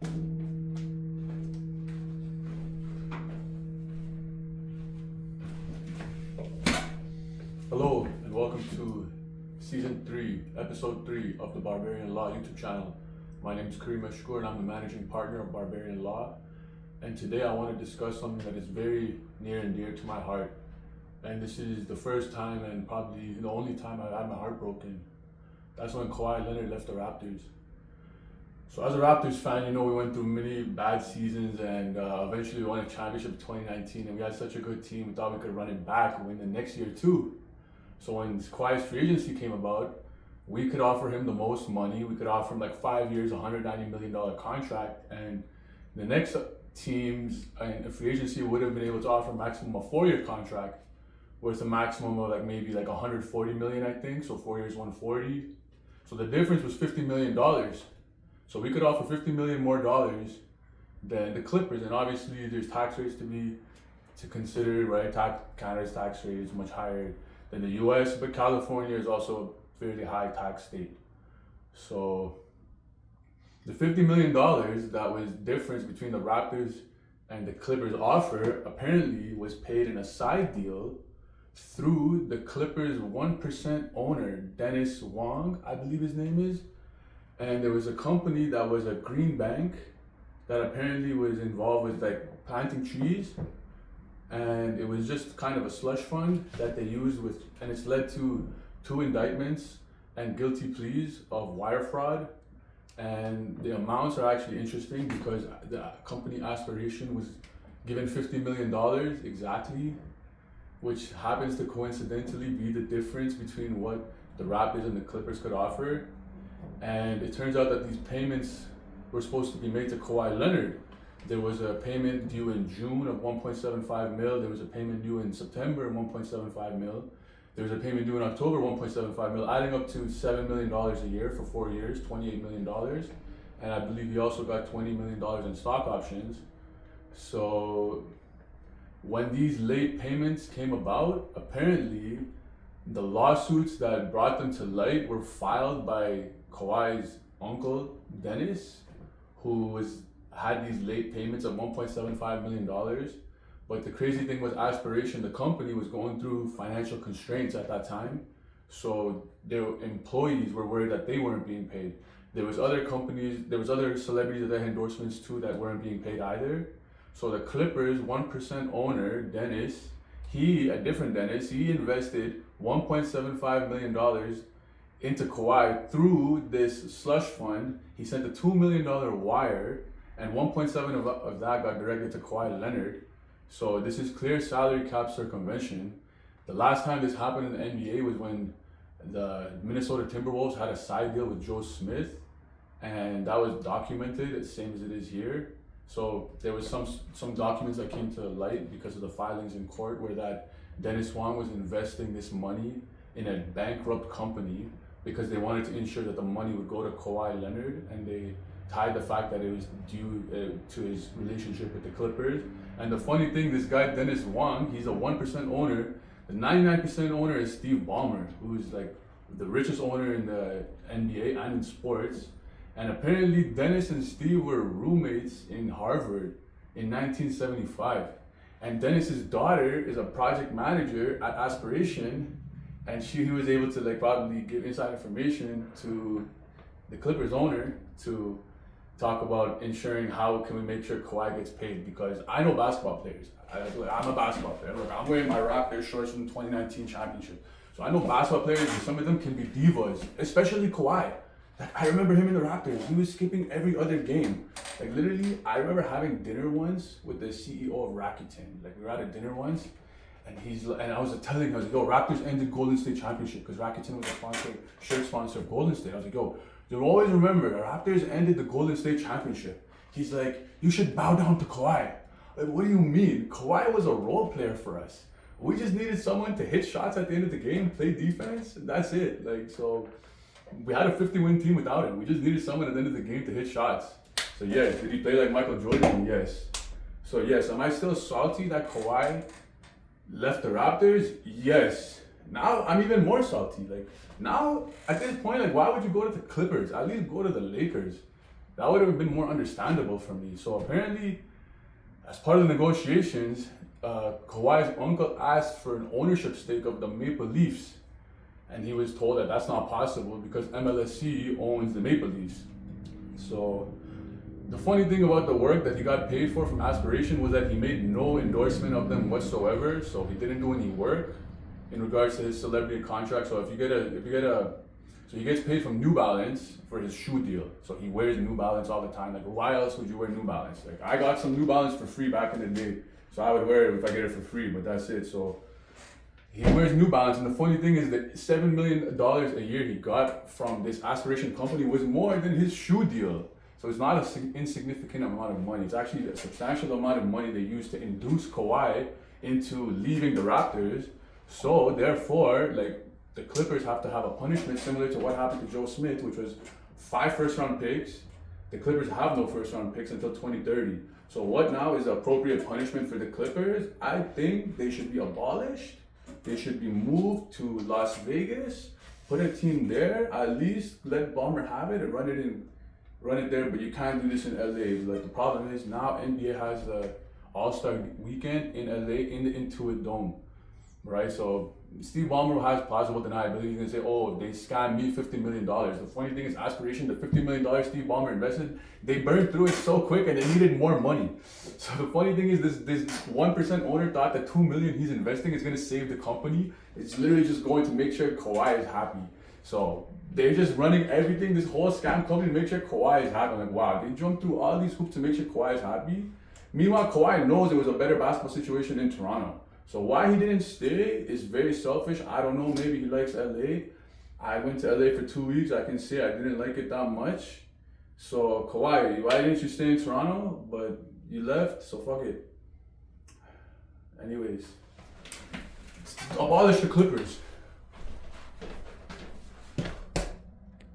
Hello and welcome to Season 3, Episode 3 of the Barbarian Law YouTube channel. My name is Kareem Ashkur and I'm the managing partner of Barbarian Law. And today I want to discuss something that is very near and dear to my heart. And this is the first time and probably the only time I've had my heart broken. That's when Kawhi Leonard left the Raptors. So as a Raptors fan, we went through many bad seasons and eventually we won a championship in 2019 and we had such a good team, we thought we could run it back and win the next year too. So when Kawhi's free agency came about, we could offer him the most money. We could offer him like 5 years, $190 million contract, and the next teams in free agency would have been able to offer maximum a 4-year contract worth a maximum of maybe 140 million, I think. So 4 years, 140. So the difference was $50 million. So we could offer $50 million more dollars than the Clippers, and obviously there's tax rates to consider, right? Canada's tax rate is much higher than the US, but California is also a fairly high tax state. So the $50 million that was difference between the Raptors and the Clippers offer apparently was paid in a side deal through the Clippers 1% owner, Dennis Wong, I believe his name is. And there was a company that was a green bank that apparently was involved with planting trees. And it was just kind of a slush fund that they used and it's led to 2 indictments and guilty pleas of wire fraud. And the amounts are actually interesting because the company Aspiration was given $50 million exactly, which happens to coincidentally be the difference between what the Raptors and the Clippers could offer. And it turns out that these payments were supposed to be made to Kawhi Leonard. There was a payment due in June of 1.75 mil. There was a payment due in September of 1.75 mil. There was a payment due in October, 1.75 mil, adding up to $7 million a year for 4 years, $28 million. And I believe he also got $20 million in stock options. So when these late payments came about, apparently the lawsuits that brought them to light were filed by Kawhi's uncle, Dennis, who had these late payments of $1.75 million. But the crazy thing was Aspiration, the company, was going through financial constraints at that time. So their employees were worried that they weren't being paid. There was other celebrities that had endorsements too that weren't being paid either. So the Clippers 1% owner, Dennis, he invested $1.75 million into Kawhi through this slush fund. He sent a $2 million wire, and 1.7 of that got directed to Kawhi Leonard. So this is clear salary cap circumvention. The last time this happened in the NBA was when the Minnesota Timberwolves had a side deal with Joe Smith, and that was documented, the same as it is here. So there was some documents that came to light because of the filings in court where that Dennis Wong was investing this money in a bankrupt company because they wanted to ensure that the money would go to Kawhi Leonard, and they tied the fact that it was due to his relationship with the Clippers. And the funny thing, this guy Dennis Wong, he's a 1% owner. The 99% owner is Steve Ballmer, who's the richest owner in the NBA and in sports. And apparently Dennis and Steve were roommates in Harvard in 1975. And Dennis's daughter is a project manager at Aspiration, and he was able to probably give inside information to the Clippers owner to talk about ensuring how can we make sure Kawhi gets paid, because I know basketball players. I'm a basketball player. Look, I'm wearing my Raptors shorts from the 2019 championship. So I know basketball players, and some of them can be divas, especially Kawhi. I remember him in the Raptors. He was skipping every other game. Literally, I remember having dinner once with the CEO of Rakuten. We were at a dinner once, and I was telling him, I was like, yo, Raptors ended Golden State championship because Rakuten was a shirt sponsor of Golden State. I was like, yo, you'll always remember, the Raptors ended the Golden State championship. He's like, you should bow down to Kawhi. What do you mean? Kawhi was a role player for us. We just needed someone to hit shots at the end of the game, play defense, and that's it. So we had a 50-win team without him. We just needed someone at the end of the game to hit shots. So yes, did he play like Michael Jordan? Yes. So yes, am I still salty that Kawhi left the Raptors? Yes. Now I'm even more salty. Now at this point, why would you go to the Clippers? At least go to the Lakers. that would have been more understandable for me. So apparently, as part of the negotiations, Kawhi's uncle asked for an ownership stake of the Maple Leafs, and he was told that that's not possible because MLSE owns the Maple Leafs. So the funny thing about the work that he got paid for from Aspiration was that he made no endorsement of them whatsoever. So he didn't do any work in regards to his celebrity contract. So so he gets paid from New Balance for his shoe deal. So he wears New Balance all the time. Like, why else would you wear New Balance? Like, I got some New Balance for free back in the day, so I would wear it if I get it for free, but that's it. So he wears New Balance, and the funny thing is that $7 million a year he got from this Aspiration company was more than his shoe deal. So it's not an insignificant amount of money. It's actually a substantial amount of money they used to induce Kawhi into leaving the Raptors. So therefore, like, the Clippers have to have a punishment similar to what happened to Joe Smith, which was 5 first-round picks. The Clippers have no first-round picks until 2030. So what now is the appropriate punishment for the Clippers? I think they should be abolished. They should be moved to Las Vegas, put a team there, at least let Ballmer have it and run it there, but you can't do this in LA. Like, the problem is now NBA has the All-Star weekend in LA in the Intuit Dome, right? So Steve Ballmer has plausible deniability. He's gonna say, oh, they scammed me $50 million. The funny thing is, Aspiration, the $50 million Steve Ballmer invested, they burned through it so quick and they needed more money. So the funny thing is, this 1% owner thought that $2 million he's investing is gonna save the company. It's literally just going to make sure Kawhi is happy. So they're just running everything, this whole scam company, to make sure Kawhi is happy. I'm like, wow, they jumped through all these hoops to make sure Kawhi is happy. Meanwhile, Kawhi knows it was a better basketball situation in Toronto. So why he didn't stay is very selfish. I don't know, maybe he likes LA. I went to LA for 2 weeks. I can say I didn't like it that much. So Kawhi, why didn't you stay in Toronto? But you left, so fuck it. Anyways, abolish the Clippers.